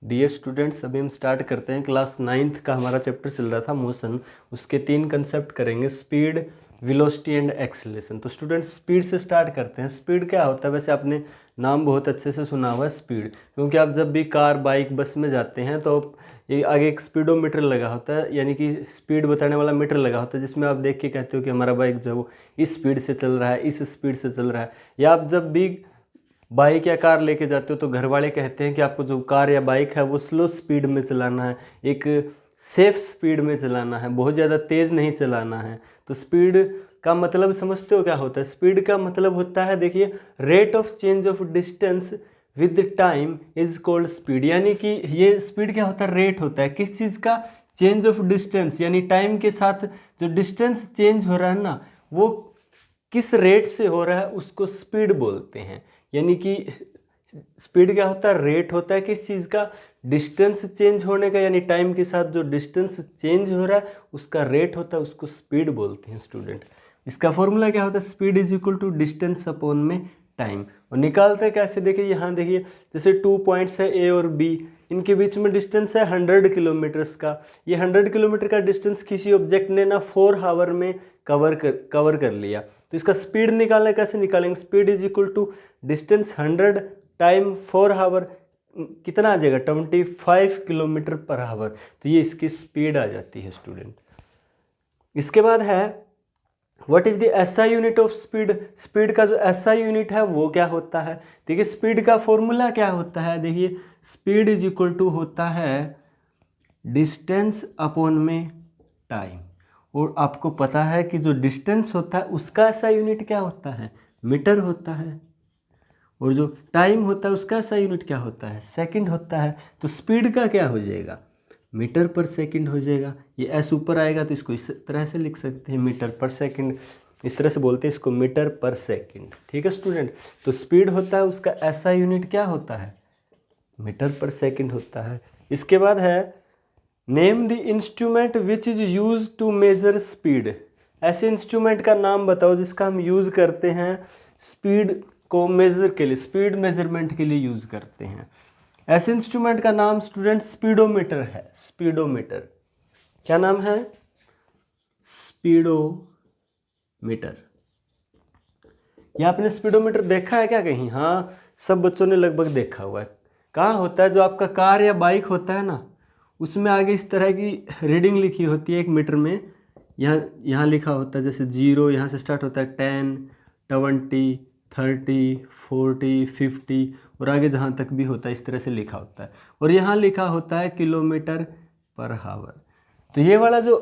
Dear students, अभी हम start करते हैं। क्लास 9th का हमारा चैप्टर चल रहा था मोशन। उसके 3 कंसेप्ट करेंगे, स्पीड, वेलोसिटी एंड एक्सेलरेशन। तो स्टूडेंट्स स्पीड से स्टार्ट करते हैं। स्पीड क्या होता है? वैसे आपने नाम बहुत अच्छे से सुना हुआ है स्पीड, क्योंकि आप जब भी कार, बाइक, बस में जाते हैं तो ये आगे एक स्पीडोमीटर लगा होता है, यानी कि स्पीड बताने वाला मीटर लगा होता है, जिसमें आप देख के कहते हो कि हमारा बाइक जो है वो इस स्पीड से चल रहा है, इस स्पीड से चल रहा है। या आप जब भी बाइक या कार लेके जाते हो तो घर वाले कहते हैं कि आपको जो कार या बाइक है वो स्लो स्पीड में चलाना है, एक सेफ स्पीड में चलाना है, बहुत ज़्यादा तेज़ नहीं चलाना है। तो स्पीड का मतलब समझते हो क्या होता है? स्पीड का मतलब होता है, देखिए, rate of change of distance with time is called speed. यानी कि ये स्पीड क्या होता है? रेट होता है किस चीज़ का? चेंज ऑफ डिस्टेंस, यानी टाइम के साथ जो डिस्टेंस चेंज हो रहा है ना, वो किस रेट से हो रहा है उसको स्पीड बोलते हैं। यानी कि स्पीड क्या होता है? रेट होता है किस चीज़ का? डिस्टेंस चेंज होने का, यानी टाइम के साथ जो डिस्टेंस चेंज हो रहा है उसका रेट होता है, उसको स्पीड बोलते हैं स्टूडेंट। इसका फॉर्मूला क्या होता है? Speed is equal to distance upon में टाइम। और निकालते हैं कैसे? देखिए यहाँ देखिए, जैसे 2 पॉइंट्स है ए और बी, इनके बीच में डिस्टेंस है 100 किलोमीटर्स का। ये 100 किलोमीटर का डिस्टेंस किसी ऑब्जेक्ट ने ना 4 आवर में कवर कर लिया। तो इसका स्पीड निकालना कैसे निकालेंगे? Speed is equal to distance 100 time 4 hour, कितना आ जाएगा? 25 किलोमीटर पर आवर। तो ये इसकी स्पीड आ जाती है स्टूडेंट। इसके बाद है what is the SI unit of speed. Speed का जो एसआई यूनिट है वो क्या होता है? देखिए स्पीड का फॉर्मूला क्या होता है? देखिए स्पीड इज इक्वल टू होता है डिस्टेंस अपॉन में टाइम। और आपको पता है कि जो डिस्टेंस होता है उसका एसआई यूनिट क्या होता है? मीटर होता है। और जो टाइम होता है उसका एसआई यूनिट क्या होता है? सेकंड होता है। तो स्पीड का क्या हो जाएगा? मीटर पर सेकंड हो जाएगा। ये एस ऊपर आएगा तो इसको इस तरह से लिख सकते हैं, मीटर पर सेकंड। इस तरह से बोलते हैं इसको, मीटर पर सेकंड। ठीक है स्टूडेंट। तो स्पीड होता है, उसका एसआई यूनिट क्या होता है? मीटर पर सेकंड होता है। इसके बाद है name the instrument which is use to measure speed. ऐसे इंस्ट्रूमेंट का नाम बताओ जिसका हम यूज करते हैं स्पीड को मेजर के लिए, स्पीड मेजरमेंट के लिए यूज करते हैं। ऐसे इंस्ट्रूमेंट का नाम स्टूडेंट स्पीडोमीटर है। स्पीडोमीटर, क्या नाम है? स्पीडोमीटर। या आपने स्पीडोमीटर देखा है क्या कहीं? हाँ, सब बच्चों ने लगभग देखा हुआ है। कहाँ होता है? जो आपका कार या बाइक होता है ना, उसमें आगे इस तरह की रीडिंग लिखी होती है 1 मीटर में। यहाँ लिखा होता है, जैसे 0 यहाँ से स्टार्ट होता है, 10, 20, 30, 40, 50 और आगे जहाँ तक भी होता है इस तरह से लिखा होता है। और यहाँ लिखा होता है किलोमीटर पर आवर। तो ये वाला जो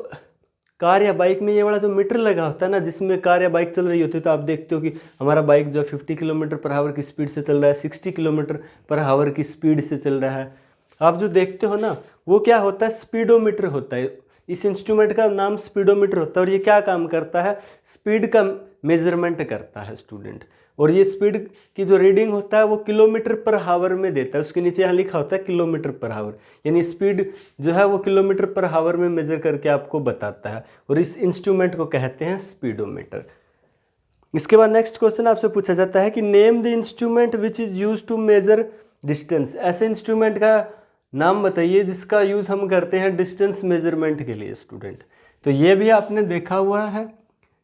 कार या बाइक में ये वाला जो मीटर लगा होता है ना, जिसमें कार या बाइक चल रही होती है, तो आप देखते हो कि हमारा बाइक जो 50 किलोमीटर पर आवर की स्पीड से चल रहा है, 60 किलोमीटर पर आवर की स्पीड से चल रहा है। आप जो देखते हो ना, वो क्या होता है? स्पीडोमीटर होता है। इस इंस्ट्रूमेंट का नाम स्पीडोमीटर होता है। और ये क्या काम करता है? स्पीड का मेजरमेंट करता है स्टूडेंट। और ये स्पीड की जो रीडिंग होता है वो किलोमीटर पर आवर में देता है। उसके नीचे यहाँ लिखा होता है किलोमीटर पर आवर, यानी स्पीड जो है वो किलोमीटर पर आवर में मेजर करके आपको बताता है। और इस इंस्ट्रूमेंट को कहते हैं स्पीडोमीटर। इसके बाद नेक्स्ट क्वेश्चन आपसे पूछा जाता है कि name the instrument which is use to measure distance. ऐसे इंस्ट्रूमेंट का नाम बताइए जिसका यूज हम करते हैं डिस्टेंस मेजरमेंट के लिए स्टूडेंट। तो ये भी आपने देखा हुआ है।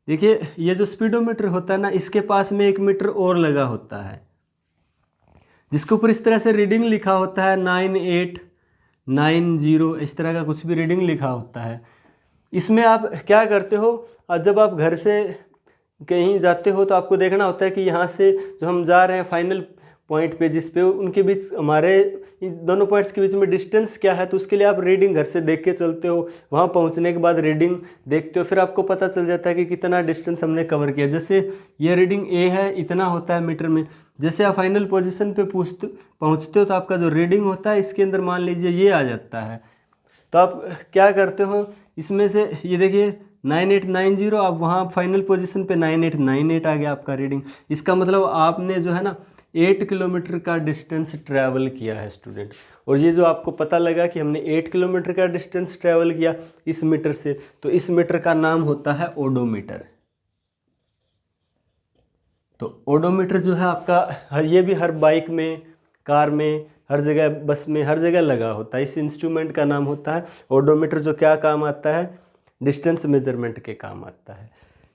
देखिए ये जो स्पीडोमीटर होता है ना, इसके पास में 1 मीटर और लगा होता है, जिसके ऊपर इस तरह से रीडिंग लिखा होता है 9890, इस तरह का कुछ भी रीडिंग लिखा होता है। इसमें आप क्या करते हो? जब आप घर से कहीं जाते हो तो आपको देखना होता है कि यहाँ से जो हम जा रहे हैं फाइनल पॉइंट पे, जिस पे उनके बीच, हमारे इन दोनों पॉइंट्स के बीच में डिस्टेंस क्या है, तो उसके लिए आप रीडिंग घर से देख के चलते हो। वहाँ पहुँचने के बाद रीडिंग देखते हो, फिर आपको पता चल जाता है कि कितना डिस्टेंस हमने कवर किया। जैसे ये रीडिंग ए है, इतना होता है मीटर में। जैसे आप फाइनल पोजीशन पे पहुँचते हो तो आपका जो रीडिंग होता है इसके अंदर मान लीजिए ये आ जाता है। तो आप क्या करते हो? इसमें से ये देखिए 9890, आप वहाँ फाइनल पोजीशन पे 9898 आ गया आपका रीडिंग। इसका मतलब आपने जो है ना 8 किलोमीटर का डिस्टेंस ट्रैवल किया है स्टूडेंट। और ये जो आपको पता लगा कि हमने 8 किलोमीटर का डिस्टेंस ट्रैवल किया इस मीटर से, तो इस मीटर का नाम होता है ओडोमीटर। तो ओडोमीटर जो है आपका ये भी हर बाइक में, कार में, हर जगह बस में हर जगह लगा होता है। इस इंस्ट्रूमेंट का नाम होता है ओडोमीटर, जो क्या काम आता है, डिस्टेंस मेजरमेंट के काम आता है।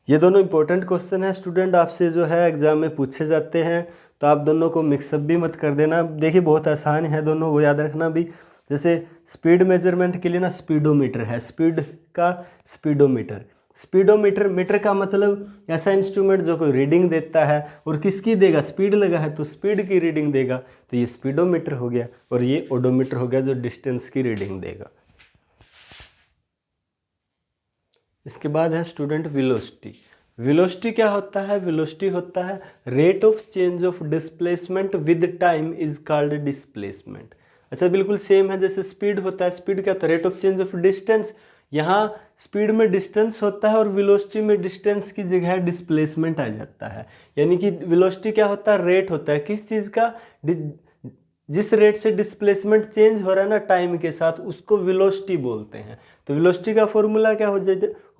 ये दोनों इंपॉर्टेंट क्वेश्चन है स्टूडेंट, आपसे जो है एग्जाम में पूछे जाते हैं, तो आप दोनों को मिक्सअप भी मत कर देना। देखिए बहुत आसान है, दोनों को याद रखना भी। जैसे स्पीड मेजरमेंट के लिए ना स्पीडोमीटर है, स्पीड का स्पीडोमीटर। स्पीडोमीटर, मीटर का मतलब ऐसा इंस्ट्रूमेंट जो कोई रीडिंग देता है, और किसकी देगा, स्पीड लगा है तो स्पीड की रीडिंग देगा, तो ये स्पीडोमीटर हो गया। और ये ओडोमीटर हो गया जो डिस्टेंस की रीडिंग देगा। इसके बाद है स्टूडेंट वेलोसिटी। वेलोसिटी क्या होता है, वेलोसिटी होता है rate of change of displacement with time is called displacement. अच्छा बिल्कुल सेम है, जैसे स्पीड होता है, स्पीड क्या होता है, rate of change of distance. यहाँ स्पीड में डिस्टेंस होता है और वेलोसिटी में डिस्टेंस की जगह डिस्प्लेसमेंट आ जाता है। यानी कि वेलोसिटी क्या होता है, रेट होता है किस चीज़ का, जिस रेट से डिस्प्लेसमेंट चेंज हो रहा है ना टाइम के साथ, उसको वेलोसिटी बोलते हैं। तो वेलोसिटी का फॉर्मूला क्या हो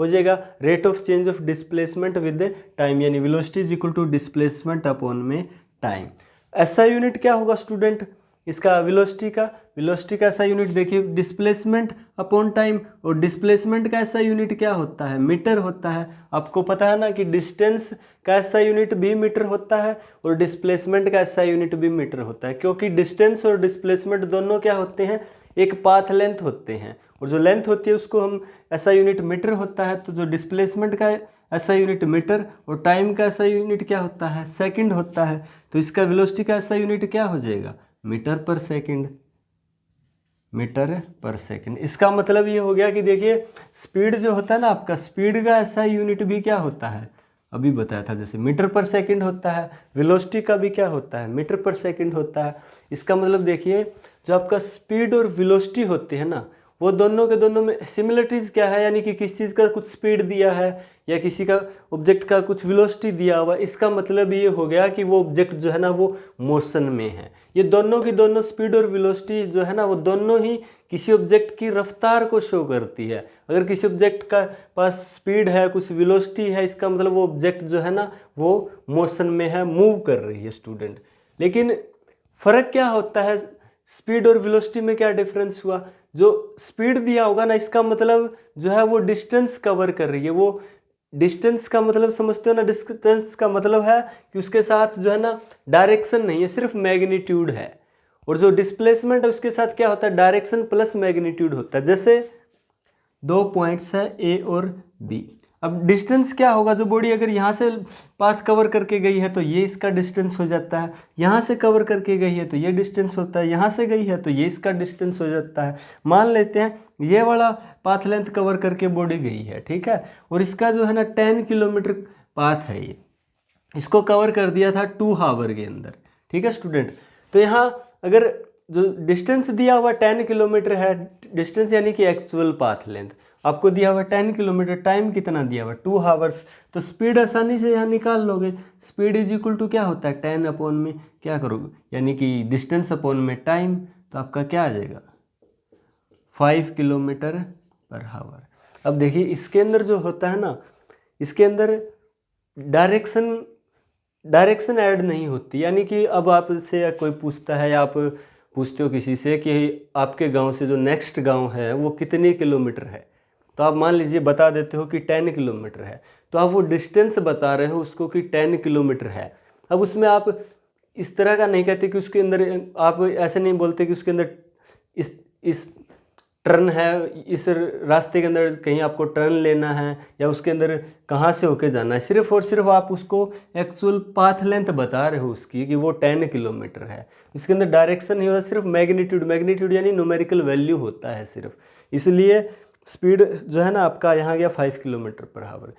जाएगा, rate of change of displacement with time, यानी velocity is equal to displacement upon में टाइम। ऐसा यूनिट क्या होगा स्टूडेंट इसका, वेलोसिटी का ऐसा यूनिट देखिए डिस्प्लेसमेंट अपॉन टाइम, और डिस्प्लेसमेंट का ऐसा यूनिट क्या होता है, मीटर होता है। आपको पता है ना कि डिस्टेंस का ऐसा यूनिट भी मीटर होता है और डिस्प्लेसमेंट का ऐसा यूनिट भी मीटर होता है, क्योंकि डिस्टेंस और डिस्प्लेसमेंट दोनों क्या होते हैं, एक पाथ लेंथ होते हैं, और जो लेंथ होती है उसको हम ऐसा यूनिट मीटर होता है। तो जो डिस्प्लेसमेंट का ऐसा यूनिट मीटर और टाइम का ऐसा यूनिट क्या होता है, सेकंड होता है। तो इसका वेलोसिटी का ऐसा यूनिट क्या हो जाएगा, मीटर पर सेकंड, मीटर पर सेकंड। इसका मतलब ये हो गया कि देखिए स्पीड जो होता है ना आपका, स्पीड का ऐसा यूनिट भी क्या होता है, अभी बताया था, जैसे मीटर पर सेकंड होता है, वेलोसिटी का भी क्या होता है, मीटर पर सेकंड होता है। इसका मतलब देखिए जो आपका स्पीड और वेलोसिटी होती है ना, वो दोनों के दोनों में सिमिलरिटीज़ क्या है, यानी कि किस चीज़ का कुछ स्पीड दिया है या किसी का ऑब्जेक्ट का कुछ वेलोसिटी दिया हुआ, इसका मतलब ये हो गया कि वो ऑब्जेक्ट जो है ना वो मोशन में है। ये दोनों की दोनों स्पीड और वेलोसिटी जो है ना वो दोनों ही किसी ऑब्जेक्ट की रफ्तार को शो करती है। अगर किसी ऑब्जेक्ट का पास स्पीड है, कुछ वेलोसिटी है, इसका मतलब वो ऑब्जेक्ट जो है ना वो मोशन में है, मूव कर रही है स्टूडेंट। लेकिन फ़र्क क्या होता है, स्पीड और वेलोसिटी में क्या डिफरेंस हुआ, जो स्पीड दिया होगा ना इसका मतलब जो है वो डिस्टेंस कवर कर रही है। वो डिस्टेंस का मतलब समझते हो ना, डिस्टेंस का मतलब है कि उसके साथ जो है ना डायरेक्शन नहीं है, सिर्फ मैग्नीट्यूड है। और जो डिस्प्लेसमेंट है उसके साथ क्या होता है, डायरेक्शन प्लस मैग्नीट्यूड होता है। जैसे दो पॉइंट्स है ए और बी, अब डिस्टेंस क्या होगा, जो बॉडी अगर यहाँ से पाथ कवर करके गई है तो ये इसका डिस्टेंस हो जाता है, यहाँ से कवर करके गई है तो ये डिस्टेंस होता है, यहाँ से गई है तो ये इसका डिस्टेंस हो जाता है। मान लेते हैं ये वाला पाथ लेंथ कवर करके बॉडी गई है, ठीक है, और इसका जो है ना 10 किलोमीटर पाथ है, ये इसको कवर कर दिया था 2 आवर के अंदर, ठीक है स्टूडेंट। तो यहाँ अगर जो डिस्टेंस दिया हुआ 10 किलोमीटर है, डिस्टेंस यानी कि एक्चुअल पाथ लेंथ आपको दिया हुआ 10 किलोमीटर, टाइम कितना दिया हुआ 2 आवर्स, तो स्पीड आसानी से यहाँ निकाल लोगे। स्पीड इज इक्वल टू क्या होता है, 10 अपॉन में क्या करोगे, यानी कि डिस्टेंस अपॉन में टाइम, तो आपका क्या आ जाएगा 5 किलोमीटर पर आवर। अब देखिए इसके अंदर जो होता है ना, इसके अंदर डायरेक्शन ऐड नहीं होती, यानी कि अब आपसे कोई पूछता है या आप पूछते हो किसी से कि आपके गांव से जो नेक्स्ट गांव है वो कितने किलोमीटर है, तो आप मान लीजिए बता देते हो कि 10 किलोमीटर है, तो आप वो डिस्टेंस बता रहे हो उसको कि 10 किलोमीटर है। अब उसमें आप इस तरह का नहीं कहते कि उसके अंदर, आप ऐसे नहीं बोलते कि उसके अंदर इस टर्न है, इस रास्ते के अंदर कहीं आपको टर्न लेना है या उसके अंदर कहाँ से होके जाना है, सिर्फ और सिर्फ आप उसको एक्चुअल पाथ लेंथ बता रहे हो उसकी कि वो 10 किलोमीटर है। इसके अंदर डायरेक्शन नहीं होता, सिर्फ मैग्नीट्यूड यानी न्यूमेरिकल वैल्यू होता है सिर्फ, इसलिए स्पीड जो है ना आपका यहाँ गया 5 किलोमीटर पर आवर।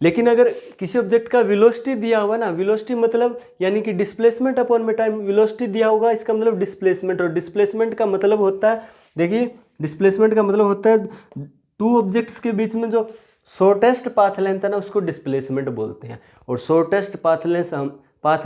लेकिन अगर किसी ऑब्जेक्ट का वेलोसिटी दिया हुआ ना, वेलोसिटी मतलब यानी कि डिस्प्लेसमेंट अपॉन में टाइम, वेलोसिटी दिया होगा इसका मतलब डिस्प्लेसमेंट, और डिस्प्लेसमेंट का मतलब होता है, देखिए डिस्प्लेसमेंट का मतलब होता है 2 ऑब्जेक्ट्स के बीच में जो शॉर्टेस्ट पाथ लेंथ है ना उसको डिस्प्लेसमेंट बोलते हैं। और शॉर्टेस्ट पाथ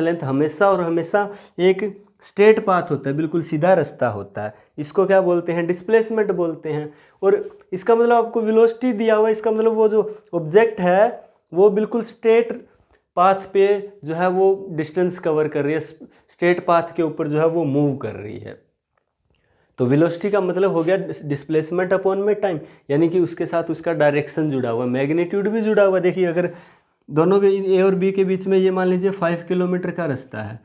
लेंथ हमेशा और हमेशा एक स्ट्रेट पाथ होता है, बिल्कुल सीधा रास्ता होता है, इसको क्या बोलते हैं, डिस्प्लेसमेंट बोलते हैं। और इसका मतलब आपको वेलोसिटी दिया हुआ है, इसका मतलब वो जो ऑब्जेक्ट है वो बिल्कुल स्ट्रेट पाथ पे जो है वो डिस्टेंस कवर कर रही है, स्ट्रेट पाथ के ऊपर जो है वो मूव कर रही है। तो वेलोसिटी का मतलब हो गया डिस्प्लेसमेंट अपॉन में टाइम, यानी कि उसके साथ उसका डायरेक्शन जुड़ा हुआ, मैग्नीट्यूड भी जुड़ा हुआ। देखिए अगर दोनों के ए और बी के बीच में ये मान लीजिए 5 किलोमीटर का रास्ता है,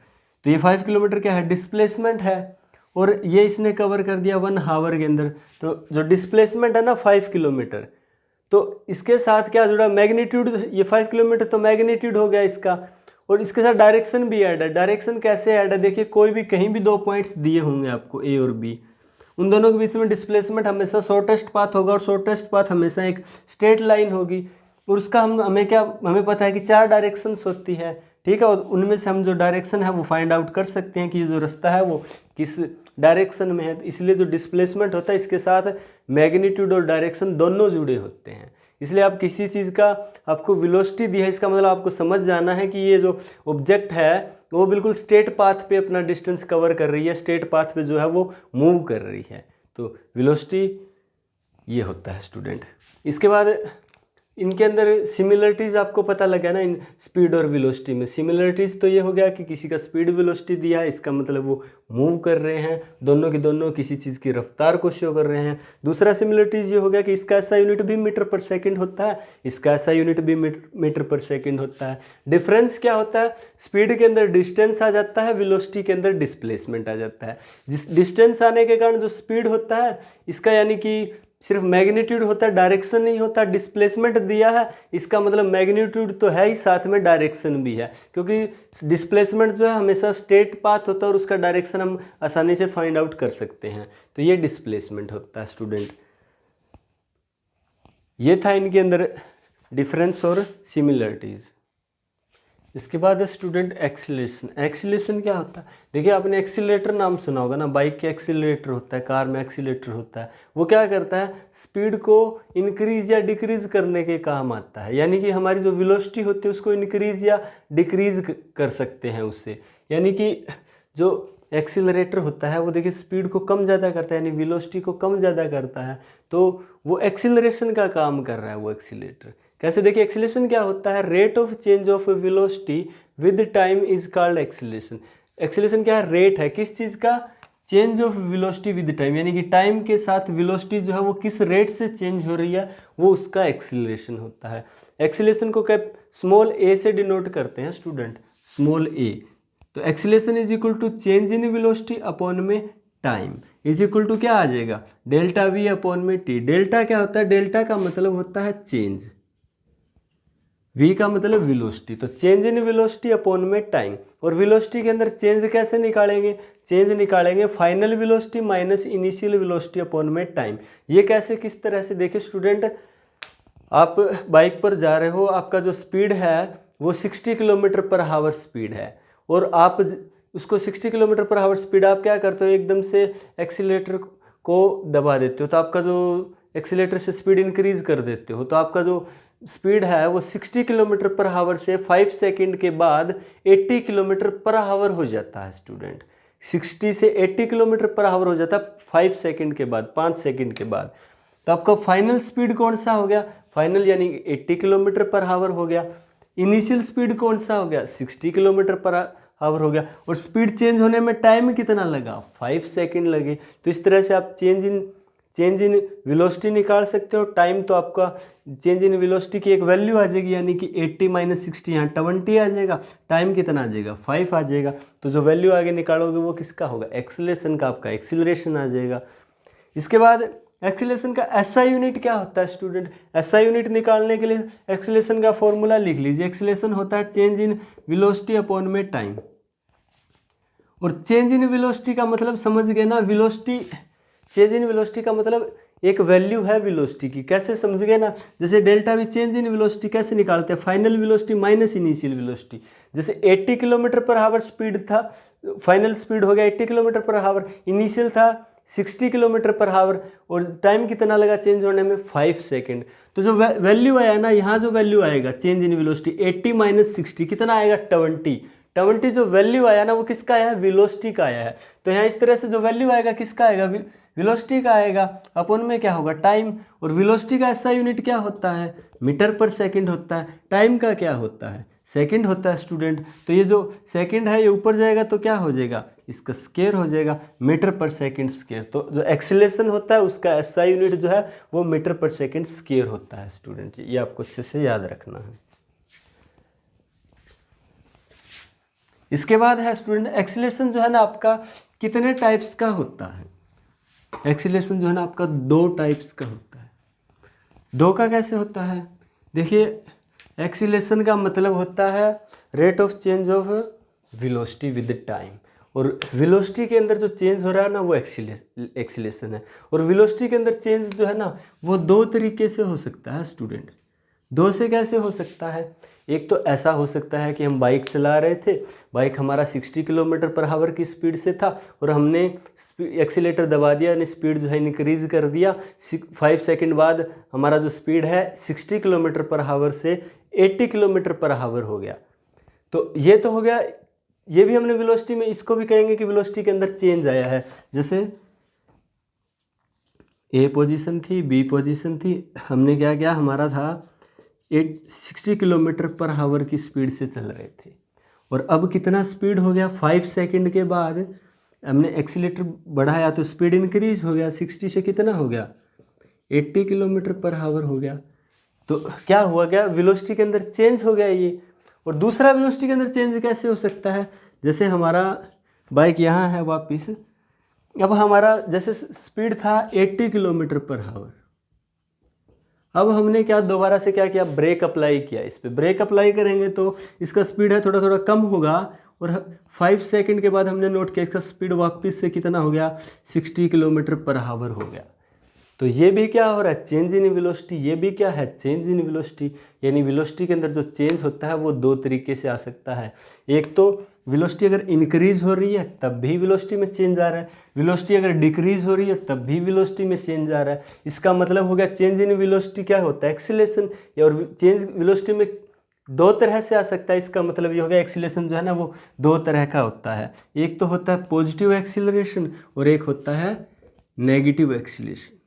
तो ये 5 किलोमीटर क्या है, डिस्प्लेसमेंट है, और ये इसने कवर कर दिया 1 आवर के अंदर। तो जो डिस्प्लेसमेंट है ना 5 किलोमीटर, तो इसके साथ क्या जुड़ा, मैग्नीट्यूड, ये 5 किलोमीटर तो मैग्नीट्यूड हो गया इसका, और इसके साथ डायरेक्शन भी ऐड है। डायरेक्शन कैसे ऐड है, देखिए कोई भी कहीं भी 2 पॉइंट्स दिए होंगे आपको ए और बी, उन दोनों के बीच में डिस्प्लेसमेंट हमेशा शॉर्टेस्ट पाथ होगा, और शॉर्टेस्ट पाथ हमेशा एक स्ट्रेट लाइन होगी, और उसका हमें पता है कि 4 डायरेक्शंस होती है, ठीक है, और उनमें से हम जो डायरेक्शन है वो फाइंड आउट कर सकते हैं कि जो रास्ता है वो किस डायरेक्शन में है। तो इसलिए जो डिस्प्लेसमेंट होता है इसके साथ मैग्नीट्यूड और डायरेक्शन दोनों जुड़े होते हैं। इसलिए आप किसी चीज़ का आपको वेलोसिटी दी है, इसका मतलब आपको समझ जाना है कि ये जो ऑब्जेक्ट है वो बिल्कुल स्ट्रेट पाथ पे अपना डिस्टेंस कवर कर रही है, स्ट्रेट पाथ पे जो है वो मूव कर रही है। तो वेलोसिटी ये होता है स्टूडेंट। इसके बाद इनके अंदर सिमिलरिटीज़ आपको पता लगा ना, इन स्पीड और वेलोसिटी में। सिमिलरिटीज़ तो ये हो गया कि किसी का स्पीड वेलोसिटी दिया है, इसका मतलब वो मूव कर रहे हैं, दोनों की दोनों किसी चीज़ की रफ्तार को शो कर रहे हैं। दूसरा सिमिलरिटीज़ ये हो गया कि इसका ऐसा यूनिट भी मीटर पर सेकंड होता है, इसका ऐसा यूनिट भी मीटर पर सेकंड होता है। डिफरेंस क्या होता है, स्पीड के अंदर डिस्टेंस आ जाता है, वेलोसिटी के अंदर डिस्प्लेसमेंट आ जाता है। जिस डिस्टेंस आने के कारण जो स्पीड होता है इसका, यानी कि सिर्फ मैग्नीट्यूड होता है, डायरेक्शन नहीं होता। डिस्प्लेसमेंट दिया है, इसका मतलब मैग्नीट्यूड तो है ही, साथ में डायरेक्शन भी है, क्योंकि डिस्प्लेसमेंट जो है हमेशा स्ट्रेट पाथ होता है और उसका डायरेक्शन हम आसानी से फाइंड आउट कर सकते हैं। तो ये डिस्प्लेसमेंट होता है स्टूडेंट। ये था इनके अंदर डिफरेंस और सिमिलरिटीज़। इसके बाद है स्टूडेंट एक्सीलरेशन। एक्सीलरेशन क्या होता है, देखिए आपने एक्सीलरेटर नाम सुना होगा ना, बाइक के एक्सीलरेटर होता है, कार में एक्सीलरेटर होता है। वो क्या करता है, स्पीड को इंक्रीज या डिक्रीज करने के काम आता है, यानी कि हमारी जो वेलोसिटी होती है उसको इंक्रीज या डिक्रीज कर सकते हैं उससे। यानी कि जो एक्सीलरेटर होता है वो देखिए स्पीड को कम ज़्यादा करता है, यानी वेलोसिटी को कम ज़्यादा करता है, तो वो एक्सीलरेशन का काम कर रहा है वो एक्सीलरेटर। कैसे, देखिए एक्सीलरेशन क्या होता है, rate of change of velocity with time is called acceleration. Acceleration क्या है, रेट है किस चीज़ का, change of velocity with time, यानी कि टाइम के साथ वेलोसिटी जो है वो किस रेट से चेंज हो रही है, वो उसका एक्सीलरेशन होता है। एक्सीलरेशन को क्या स्मॉल ए से डिनोट करते हैं स्टूडेंट, स्मॉल ए। तो acceleration is equal to change in velocity upon में टाइम इज इक्वल टू क्या आ जाएगा, डेल्टा वी अपॉन में टी। डेल्टा क्या होता है, डेल्टा का मतलब होता है चेंज, v का मतलब वेलोसिटी, तो चेंज इन वेलोसिटी अपॉन में टाइम। और वेलोसिटी के अंदर चेंज कैसे निकालेंगे, चेंज निकालेंगे final velocity minus initial velocity upon में टाइम। ये कैसे, किस तरह से, देखिए स्टूडेंट आप बाइक पर जा रहे हो, आपका जो स्पीड है वो 60 किलोमीटर पर आवर स्पीड है, और आप उसको 60 किलोमीटर पर आवर स्पीड आप क्या करते हो, एकदम से एक्सीलरेटर को दबा देते हो, तो आपका जो एक्सीलरेटर से स्पीड इंक्रीज कर देते हो, तो आपका जो स्पीड है वो 60 किलोमीटर पर आवर से 5 सेकंड के बाद 80 किलोमीटर पर आवर हो जाता है स्टूडेंट। 60 से 80 किलोमीटर पर आवर हो जाता है 5 सेकंड के बाद, 5 सेकंड के बाद। तो आपका फाइनल स्पीड कौन सा हो गया, फाइनल यानी 80 किलोमीटर पर आवर हो गया। इनिशियल स्पीड कौन सा हो गया, 60 किलोमीटर पर आवर हो गया। और स्पीड चेंज होने में टाइम कितना लगा, 5 सेकंड लगे। तो इस तरह से आप चेंज इन वेलोसिटी निकाल सकते हो। टाइम तो आपका चेंज इन वेलोसिटी की एक वैल्यू आ जाएगी, यानी कि 80 माइनस 60 यहाँ 20 आ जाएगा, टाइम कितना आ जाएगा 5 आ जाएगा। तो जो वैल्यू आगे निकालोगे वो किसका होगा, एक्सीलरेशन का, आपका एक्सीलरेशन आ जाएगा। इसके बाद एक्सीलरेशन का एसआई यूनिट क्या होता है स्टूडेंट, एसआई यूनिट निकालने के लिए एक्सीलरेशन का फॉर्मूला लिख लीजिए। एक्सीलरेशन होता है चेंज इन वेलोसिटी अपॉन में टाइम। और चेंज इन वेलोसिटी का मतलब समझ गए ना, वेलोसिटी, चेंज इन वेलोसिटी का मतलब एक वैल्यू है वेलोसिटी की, कैसे समझ गए ना। जैसे delta we change in velocity कैसे निकालते हैं, final velocity minus initial velocity. जैसे 80 किलोमीटर पर आवर स्पीड था, फाइनल स्पीड हो गया 80 किलोमीटर पर आवर, इनिशियल था 60 किलोमीटर पर आवर, और टाइम कितना लगा चेंज होने में 5 सेकेंड। तो जो वैल्यू आया ना, यहाँ जो वैल्यू आएगा चेंज इन वेलोसिटी 80 माइनस 60 कितना आएगा 20 जो वैल्यू आया ना वो किसका आया है, वेलोसिटी का आया है। तो यहाँ इस तरह से जो वैल्यू आएगा किसका आएगा, वेलोसिटी का आएगा। अपन में क्या होगा, टाइम। और वेलोसिटी का ऐसा यूनिट क्या होता है, मीटर पर सेकंड होता है। टाइम का क्या होता है, सेकंड होता है स्टूडेंट। तो ये जो सेकंड है ये ऊपर जाएगा तो क्या हो जाएगा, इसका स्क्वायर हो जाएगा, मीटर पर सेकंड स्क्वायर। तो जो एक्सीलरेशन होता है उसका एसआई यूनिट जो है वो मीटर पर सेकंड स्क्वायर होता है स्टूडेंट। ये आपको अच्छे से याद रखना है। इसके बाद है स्टूडेंट एक्सीलरेशन जो है ना आपका कितने टाइप्स का होता है। एक्सीलरेशन जो है ना आपका 2 टाइप्स का होता है। 2 का कैसे होता है, देखिए एक्सीलरेशन का मतलब होता है rate of change of velocity with time, और वेलोसिटी के अंदर जो चेंज हो रहा है ना वो एक्सीलरेशन है। और वेलोसिटी के अंदर चेंज जो है ना वो 2 तरीके से हो सकता है स्टूडेंट। 2 से कैसे हो सकता है, एक तो ऐसा हो सकता है कि हम बाइक चला रहे थे, बाइक हमारा 60 किलोमीटर पर आवर की स्पीड से था और हमने एक्सीलेटर दबा दिया, यानी स्पीड जो है इंक्रीज़ कर दिया। 5 सेकंड बाद हमारा जो स्पीड है 60 किलोमीटर पर आवर से 80 किलोमीटर पर आवर हो गया। तो ये तो हो गया, ये भी हमने वेलोसिटी में, इसको भी कहेंगे कि वेलोसिटी के अंदर चेंज आया है। जैसे ए पोजीशन थी, बी पोजीशन थी, हमने क्या किया, हमारा था 60 किलोमीटर पर आवर की स्पीड से चल रहे थे और अब कितना स्पीड हो गया, 5 सेकंड के बाद हमने एक्सीलेटर बढ़ाया तो स्पीड इंक्रीज हो गया, 60 से कितना हो गया 80 किलोमीटर पर आवर हो गया। तो क्या हुआ, क्या वेलोसिटी के अंदर चेंज हो गया ये। और दूसरा वेलोसिटी के अंदर चेंज कैसे हो सकता है, जैसे हमारा बाइक यहाँ है वापिस, अब हमारा जैसे स्पीड था 80 किलोमीटर पर आवर, अब हमने क्या दोबारा से क्या किया, ब्रेक अप्लाई किया। इस पर ब्रेक अप्लाई करेंगे तो इसका स्पीड है थोड़ा थोड़ा कम होगा और 5 सेकंड के बाद हमने नोट किया इसका स्पीड वापस से कितना हो गया 60 किलोमीटर पर आवर हो गया। तो ये भी क्या हो रहा है, चेंज इन वेलोसिटी, ये भी क्या है चेंज इन वेलोसिटी। यानी वेलोसिटी के अंदर जो चेंज होता है वो 2 तरीके से आ सकता है। एक तो वेलोसिटी अगर इंक्रीज हो रही है तब भी वेलोसिटी में चेंज आ रहा है, वेलोसिटी अगर डिक्रीज हो रही है तब भी वेलोसिटी में चेंज आ रहा है। इसका मतलब हो गया चेंज इन वेलोसिटी क्या होता है, एक्सीलरेशन। और चेंज वेलोसिटी में 2 तरह से आ सकता है। इसका मतलब ये हो गया एक्सीलरेशन जो है ना वो 2 तरह का होता है, एक तो होता है पॉजिटिव एक्सीलरेशन और एक होता है नेगेटिव एक्सीलरेशन।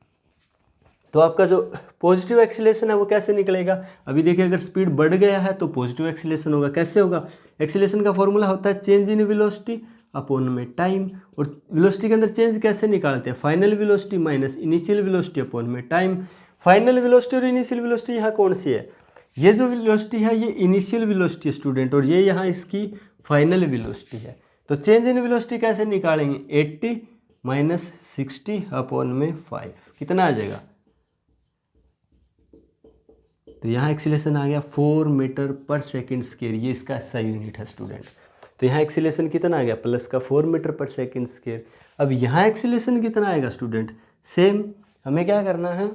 तो आपका जो पॉजिटिव एक्सीलरेशन है वो कैसे निकलेगा, अभी देखिए अगर स्पीड बढ़ गया है तो पॉजिटिव एक्सीलरेशन होगा। कैसे होगा, एक्सीलरेशन का फॉर्मूला होता है चेंज इन वेलोसिटी अपॉन में टाइम। और वेलोसिटी के अंदर चेंज कैसे निकालते हैं, final velocity minus initial velocity upon में टाइम। फाइनल वेलोसिटी और इनिशियल वेलोसिटी यहाँ कौन सी है, ये जो वेलोसिटी है ये इनिशियल वेलोसिटी स्टूडेंट, और ये यहाँ इसकी फाइनल वेलोसिटी है। तो चेंज इन वेलोसिटी कैसे निकालेंगे, 80 माइनस 60 अपॉन में 5 कितना आ जाएगा। तो यहाँ एक्सीलरेशन आ गया 4 मीटर पर सेकंड स्क्वायर, ये इसका SI यूनिट है स्टूडेंट। तो यहाँ एक्सीलरेशन कितना आ गया प्लस का 4 मीटर पर सेकंड स्क्वायर। अब यहाँ एक्सीलरेशन कितना आएगा स्टूडेंट, सेम हमें क्या करना है,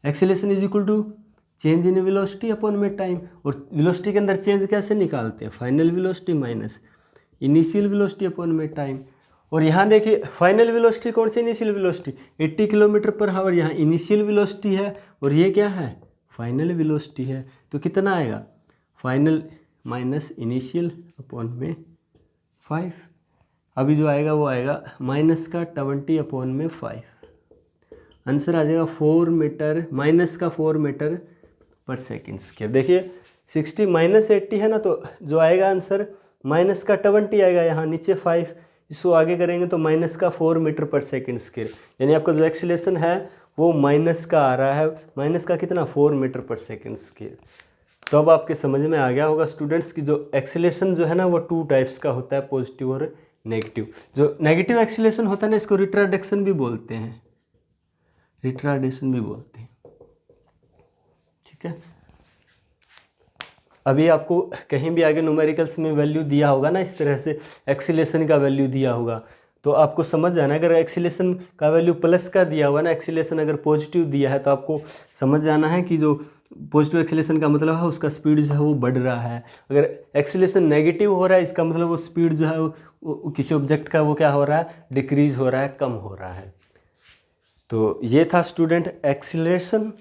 acceleration is equal to change in velocity upon में टाइम। और वेलोसिटी के अंदर चेंज कैसे निकालते हैं, final velocity minus initial velocity upon में टाइम। और यहाँ देखिए फाइनल वेलोसिटी कौन सी, initial velocity 80 kilometre per hour, यहाँ इनिशियल वेलोसिटी है और ये क्या है फाइनल वेलोसिटी है। तो कितना आएगा, फाइनल माइनस इनिशियल अपॉन में 5। अभी जो आएगा वो आएगा माइनस का 20 अपॉन में 5, आंसर आ जाएगा 4 मीटर माइनस का 4 मीटर पर सेकेंड स्क्वायर। देखिए 60 माइनस 80 है ना, तो जो आएगा आंसर माइनस का 20 आएगा, यहाँ नीचे 5, इसको आगे करेंगे तो माइनस का 4 मीटर पर सेकेंड स्क्वायर। यानी आपका जो एक्सीलरेशन है वो माइनस का आ रहा है, माइनस का कितना 4 मीटर पर सेकेंड स्क्वायर। तो अब आपके समझ में आ गया होगा स्टूडेंट्स की जो एक्सीलरेशन जो है ना वो 2 टाइप्स का होता है, पॉजिटिव और नेगेटिव। जो नेगेटिव एक्सीलरेशन होता है ना इसको रिट्राडेक्शन भी बोलते हैं, रिट्राडेशन भी बोलते हैं, ठीक है। अभी आपको कहीं भी आगे न्यूमेरिकल्स में वैल्यू दिया होगा ना, इस तरह से एक्सीलरेशन का वैल्यू दिया होगा तो आपको समझ जाना, अगर एक्सीलरेशन का वैल्यू प्लस का दिया हुआ ना, एक्सीलरेशन अगर पॉजिटिव दिया है तो आपको समझ जाना है कि जो पॉजिटिव एक्सीलरेशन का मतलब है उसका स्पीड जो है वो बढ़ रहा है। अगर एक्सीलरेशन नेगेटिव हो रहा है इसका मतलब वो स्पीड जो है वो किसी ऑब्जेक्ट का वो क्या हो रहा है, डिक्रीज हो रहा है, कम हो रहा है। तो ये था स्टूडेंट एक्सीलरेशन।